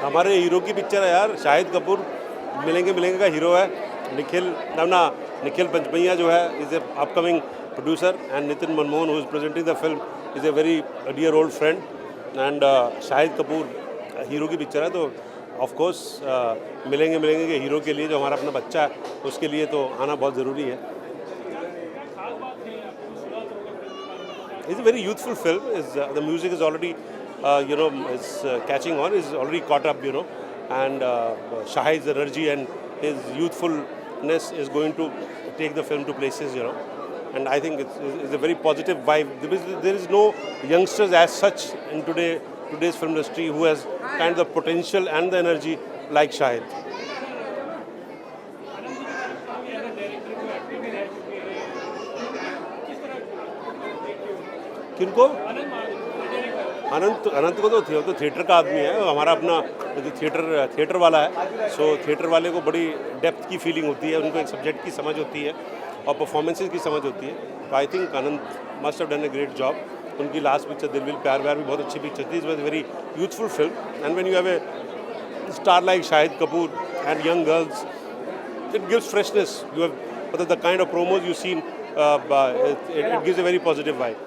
हमारे हीरो की पिक्चर है यार, शाहिद कपूर मिलेंगे मिलेंगे का हीरो है। निखिल पंचमैया जो है is a upcoming producer, and Nitin Manmohan who is presenting the film is a very dear old friend, and Shahid Kapoor hero की पिक्चर है, तो ऑफ कोर्स मिलेंगे मिलेंगे के हीरो के लिए जो हमारा अपना बच्चा है उसके लिए तो आना बहुत ज़रूरी है। It's a very youthful film. The music is already, is catching on. Is already caught up, and Shahid's energy and his youthfulness is going to take the film to places, And I think it's a very positive vibe. There is no youngsters as such in today's film industry who has kind of the potential and the energy like Shahid. किनको? अनंत को तो theatre का आदमी है, हमारा अपना theatre वाला है, सो थिएटर वाले को बड़ी डेप्थ की फीलिंग होती है, उनको एक सब्जेक्ट की समझ होती है और परफॉर्मेंसेस की समझ होती है। तो I think Anand must have done a great job. उनकी लास्ट पिक्चर दिल विल प्यार व्यार भी बहुत अच्छी पिक्चर थी। It was very youthful film, and when you have a star like Shahid Kapoor and young girls, it gives freshness. You have the kind of promos you seen, it gives a very positive vibe.